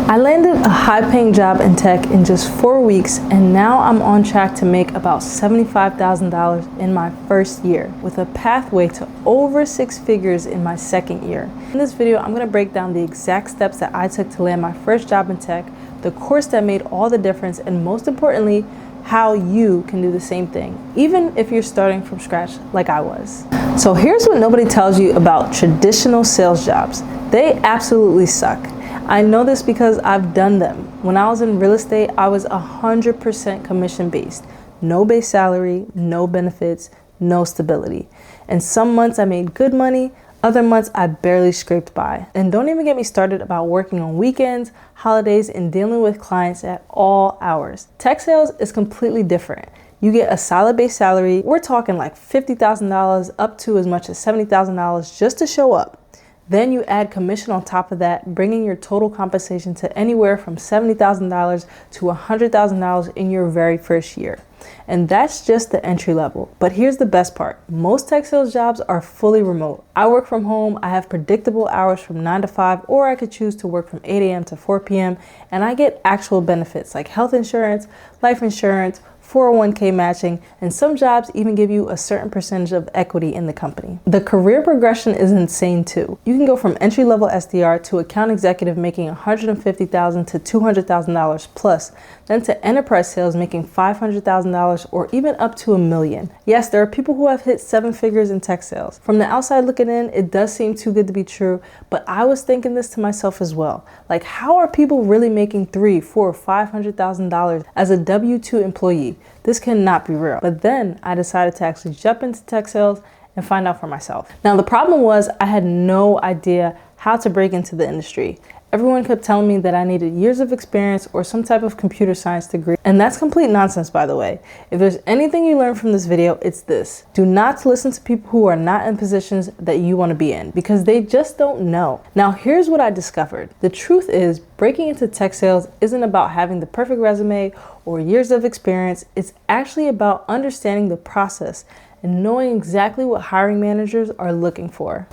I landed a high-paying job in tech in just 4 weeks, and now I'm on track to make about $75,000 in my first year, with a pathway to over 6 figures in my second year. In this video, I'm going to break down the exact steps that I took to land my first job in tech, the course that made all the difference, and most importantly, how you can do the same thing, even if you're starting from scratch like I was. So here's what nobody tells you about traditional sales jobs. They absolutely suck. I know this because I've done them. When I was in real estate, I was 100% commission based. No base salary, no benefits, no stability. And some months I made good money, other months I barely scraped by. And don't even get me started about working on weekends, holidays, and dealing with clients at all hours. Tech sales is completely different. You get a solid base salary. We're talking like $50,000 up to as much as $70,000 just to show up. Then you add commission on top of that, bringing your total compensation to anywhere from $70,000 to $100,000 in your very first year. And that's just the entry level. But here's the best part. Most tech sales jobs are fully remote. I work from home, I have predictable hours from 9 to 5, or I could choose to work from 8 a.m. to 4 p.m. And I get actual benefits like health insurance, life insurance, 401k matching, and some jobs even give you a certain percentage of equity in the company. The career progression is insane too. You can go from entry-level SDR to account executive making $150,000 to $200,000 plus, then to enterprise sales making $500,000 or even up to $1 million. Yes, there are people who have hit 7 figures in tech sales. From the outside looking in, it does seem too good to be true, but I was thinking this to myself as well. Like, how are people really making $300,000, $400,000, $500,000 as a W-2 employee? This cannot be real. But then I decided to actually jump into tech sales and find out for myself. Now, the problem was I had no idea how to break into the industry. Everyone kept telling me that I needed years of experience or some type of computer science degree. And that's complete nonsense, by the way. If there's anything you learn from this video, it's this. Do not listen to people who are not in positions that you want to be in, because they just don't know. Now, here's what I discovered. The truth is, breaking into tech sales isn't about having the perfect resume or years of experience. It's actually about understanding the process and knowing exactly what hiring managers are looking for.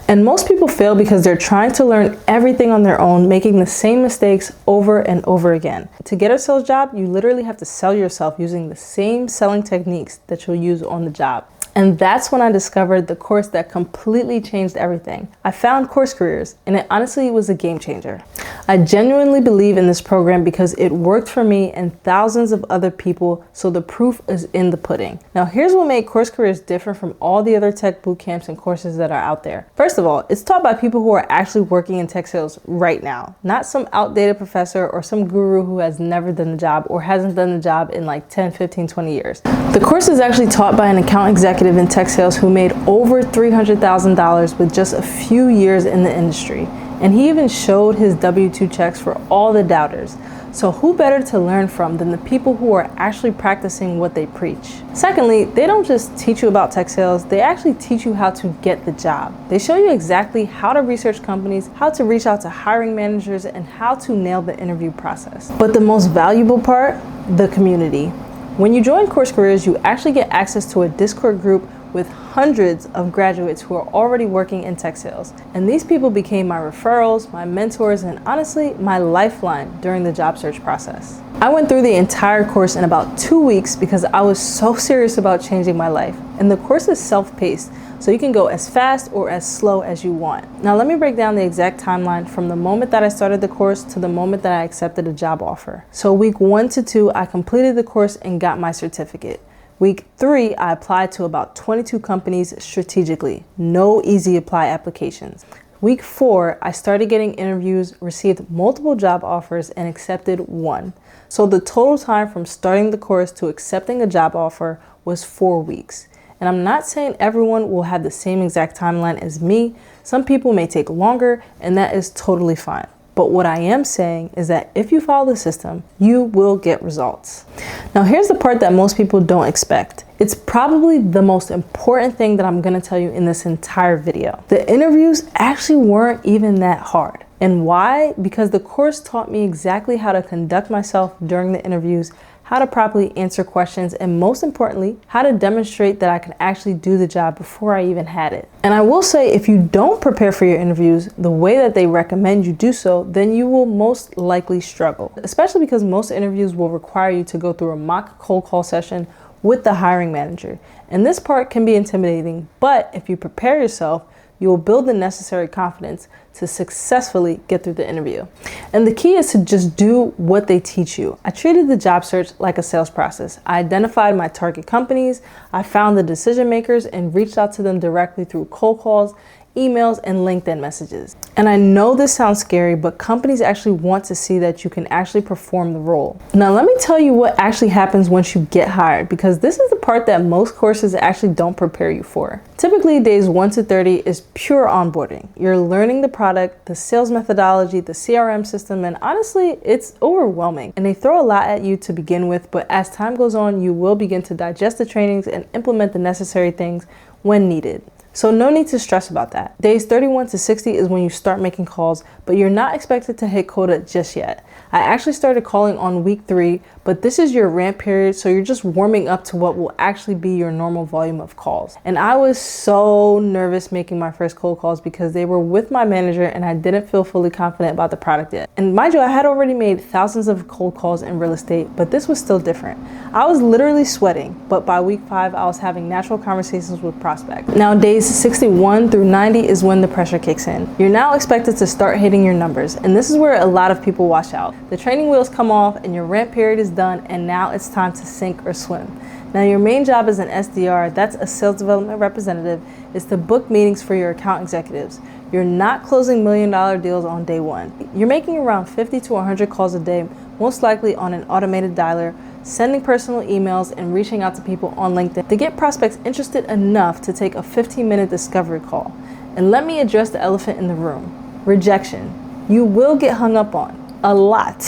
And most people fail because they're trying to learn everything on their own, making the same mistakes over and over again. To get a sales job, you literally have to sell yourself using the same selling techniques that you'll use on the job. And that's when I discovered the course that completely changed everything. I found CourseCareers, and it honestly was a game changer. I genuinely believe in this program because it worked for me and thousands of other people, so the proof is in the pudding. Now, here's what made CourseCareers different from all the other tech boot camps and courses that are out there. First of all, it's taught by people who are actually working in tech sales right now, not some outdated professor or some guru who has never done the job or hasn't done the job in like 10, 15, 20 years. The course is actually taught by an account executive in tech sales who made over $300,000 with just a few years in the industry. And he even showed his W-2 checks for all the doubters. So who better to learn from than the people who are actually practicing what they preach? Secondly, they don't just teach you about tech sales, they actually teach you how to get the job. They show you exactly how to research companies, how to reach out to hiring managers, and how to nail the interview process. But the most valuable part, the community. When you join CourseCareers, you actually get access to a Discord group with hundreds of graduates who are already working in tech sales. And these people became my referrals, my mentors, and honestly, my lifeline during the job search process. I went through the entire course in about 2 weeks because I was so serious about changing my life. And the course is self-paced, so you can go as fast or as slow as you want. Now, let me break down the exact timeline from the moment that I started the course to the moment that I accepted a job offer. So week 1 to 2, I completed the course and got my certificate. Week 3, I applied to about 22 companies strategically. No easy apply applications. Week 4, I started getting interviews, received multiple job offers, and accepted 1. So the total time from starting the course to accepting a job offer was 4 weeks. And I'm not saying everyone will have the same exact timeline as me. Some people may take longer, and that is totally fine. But what I am saying is that if you follow the system, you will get results. Now, here's the part that most people don't expect. It's probably the most important thing that I'm gonna tell you in this entire video. The interviews actually weren't even that hard. And why? Because the course taught me exactly how to conduct myself during the interviews, how to properly answer questions, and most importantly, how to demonstrate that I can actually do the job before I even had it. And I will say, if you don't prepare for your interviews the way that they recommend you do so, then you will most likely struggle, especially because most interviews will require you to go through a mock cold call session with the hiring manager. And this part can be intimidating, but if you prepare yourself, you will build the necessary confidence to successfully get through the interview. And the key is to just do what they teach you. I treated the job search like a sales process. I identified my target companies, I found the decision makers and reached out to them directly through cold calls, emails, and LinkedIn messages. And I know this sounds scary, but companies actually want to see that you can actually perform the role. Now, let me tell you what actually happens once you get hired, because this is the part that most courses actually don't prepare you for. Typically, days 1 to 30 is pure onboarding. You're learning the product, the sales methodology, the CRM system, and honestly, it's overwhelming. And they throw a lot at you to begin with, but as time goes on, you will begin to digest the trainings and implement the necessary things when needed. So no need to stress about that. Days 31 to 60 is when you start making calls, but you're not expected to hit quota just yet. I actually started calling on week 3, but this is your ramp period, so you're just warming up to what will actually be your normal volume of calls. And I was so nervous making my first cold calls because they were with my manager and I didn't feel fully confident about the product yet. And mind you, I had already made thousands of cold calls in real estate, but this was still different. I was literally sweating, but by week 5, I was having natural conversations with prospects. Now, days 61 through 90 is when the pressure kicks in. You're now expected to start hitting your numbers, and this is where a lot of people wash out. The training wheels come off and your ramp period is done, and now it's time to sink or swim. Now, your main job as an SDR, that's a sales development representative, is to book meetings for your account executives. You're not closing $1 million deals on day 1. You're making around 50 to 100 calls a day, most likely on an automated dialer, sending personal emails and reaching out to people on LinkedIn to get prospects interested enough to take a 15-minute discovery call. And let me address the elephant in the room: rejection. You will get hung up on. A lot.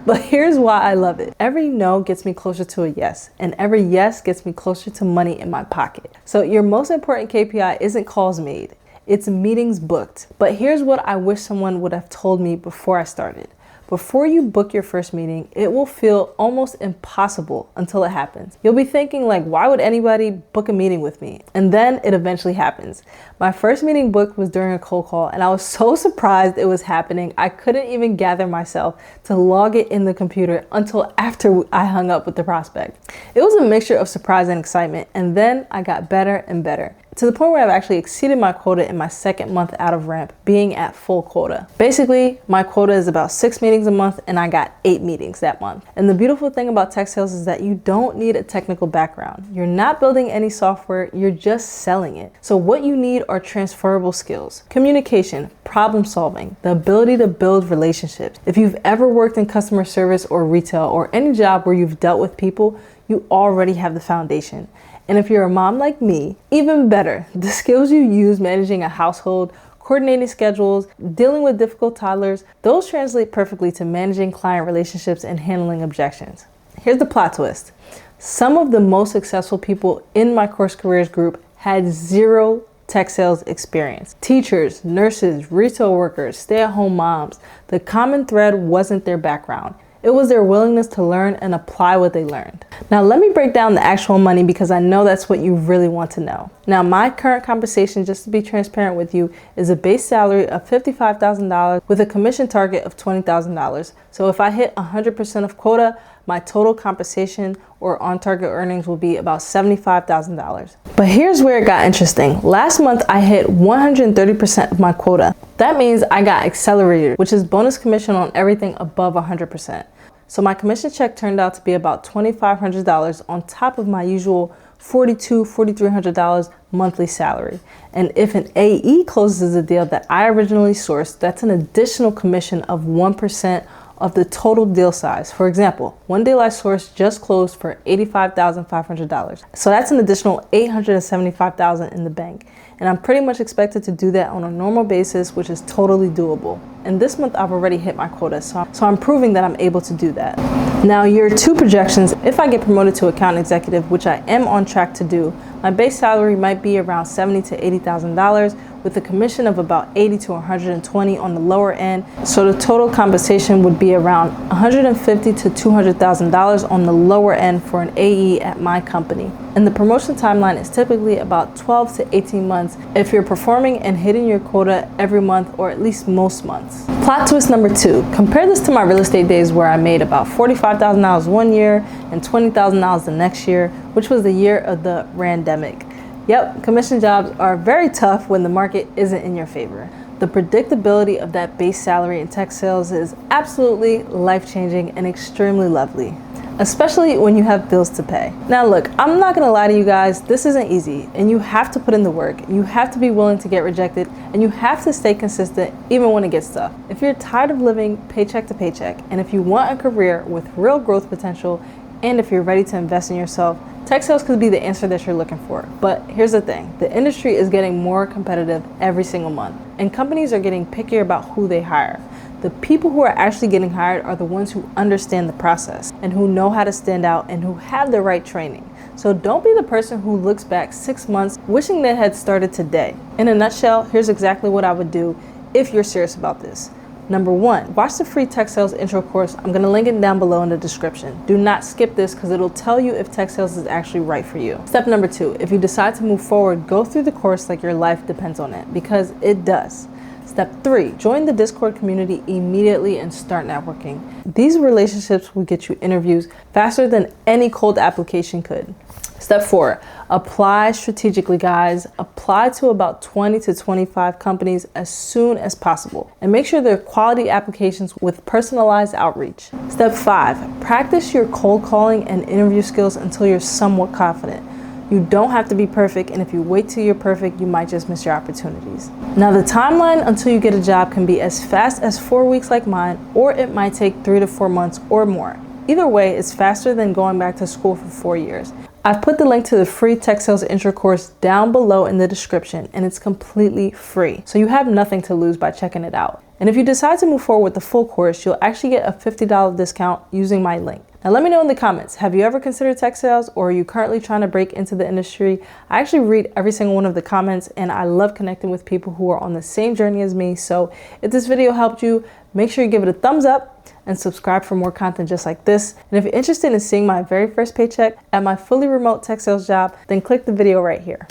But here's why I love it. Every no gets me closer to a yes, and every yes gets me closer to money in my pocket. So your most important KPI isn't calls made, it's meetings booked. But here's what I wish someone would have told me before I started. Before you book your first meeting, it will feel almost impossible until it happens. You'll be thinking like, why would anybody book a meeting with me? And then it eventually happens. My first meeting booked was during a cold call, and I was so surprised it was happening. I couldn't even gather myself to log it in the computer until after I hung up with the prospect. It was a mixture of surprise and excitement, and then I got better and better, to the point where I've actually exceeded my quota in my second month out of ramp, being at full quota. Basically, my quota is about 6 meetings a month, and I got 8 meetings that month. And the beautiful thing about tech sales is that you don't need a technical background. You're not building any software, you're just selling it. So what you need are transferable skills: communication, problem solving, the ability to build relationships. If you've ever worked in customer service or retail or any job where you've dealt with people, you already have the foundation. And if you're a mom like me, even better, the skills you use managing a household, coordinating schedules, dealing with difficult toddlers, those translate perfectly to managing client relationships and handling objections. Here's the plot twist. Some of the most successful people in my CourseCareers group had 0 tech sales experience. Teachers, nurses, retail workers, stay-at-home moms. The common thread wasn't their background. It was their willingness to learn and apply what they learned. Now let me break down the actual money, because I know that's what you really want to know. Now, my current compensation, just to be transparent with you, is a base salary of $55,000 with a commission target of $20,000. So if I hit 100% of quota, my total compensation or on-target earnings will be about $75,000. But here's where it got interesting. Last month, I hit 130% of my quota. That means I got accelerated, which is bonus commission on everything above 100%. So my commission check turned out to be about $2,500 on top of my usual $4,300 monthly salary. And if an AE closes a deal that I originally sourced, that's an additional commission of 1% of the total deal size. For example, one deal I sourced just closed for $85,500. So that's an additional $875,000 in the bank. And I'm pretty much expected to do that on a normal basis, which is totally doable. And this month I've already hit my quota, so I'm proving that I'm able to do that. Now, year 2 projections: if I get promoted to account executive, which I am on track to do, my base salary might be around $70,000 to $80,000, with a commission of about 80 to 120 on the lower end. So the total compensation would be around $150 to $200,000 on the lower end for an AE at my company. And the promotion timeline is typically about 12 to 18 months if you're performing and hitting your quota every month or at least most months. Plot twist number 2. Compare this to my real estate days where I made about $45,000 one year and $20,000 the next year, which was the year of the pandemic. Yep, commission jobs are very tough when the market isn't in your favor. The predictability of that base salary in tech sales is absolutely life-changing and extremely lovely, especially when you have bills to pay. Now look, I'm not gonna lie to you guys, this isn't easy and you have to put in the work. You have to be willing to get rejected and you have to stay consistent even when it gets tough. If you're tired of living paycheck to paycheck and if you want a career with real growth potential and if you're ready to invest in yourself, tech sales could be the answer that you're looking for. But here's the thing, the industry is getting more competitive every single month and companies are getting pickier about who they hire. The people who are actually getting hired are the ones who understand the process and who know how to stand out and who have the right training. So don't be the person who looks back 6 months wishing they had started today. In a nutshell, here's exactly what I would do if you're serious about this. Number 1, watch the free tech sales intro course. I'm gonna link it down below in the description. Do not skip this because it'll tell you if tech sales is actually right for you. Step number 2, if you decide to move forward, go through the course like your life depends on it, because it does. Step 3, join the Discord community immediately and start networking. These relationships will get you interviews faster than any cold application could. Step 4, apply strategically, guys. Apply to about 20 to 25 companies as soon as possible and make sure they're quality applications with personalized outreach. Step 5, practice your cold calling and interview skills until you're somewhat confident. You don't have to be perfect, and if you wait till you're perfect, you might just miss your opportunities. Now, the timeline until you get a job can be as fast as 4 weeks like mine, or it might take 3 to 4 months or more. Either way, it's faster than going back to school for 4 years. I've put the link to the free tech sales intro course down below in the description, and it's completely free. So you have nothing to lose by checking it out. And if you decide to move forward with the full course, you'll actually get a $50 discount using my link. Now let me know in the comments, have you ever considered tech sales or are you currently trying to break into the industry? I actually read every single one of the comments and I love connecting with people who are on the same journey as me. So if this video helped you, make sure you give it a thumbs up and subscribe for more content just like this. And if you're interested in seeing my very first paycheck at my fully remote tech sales job, then click the video right here.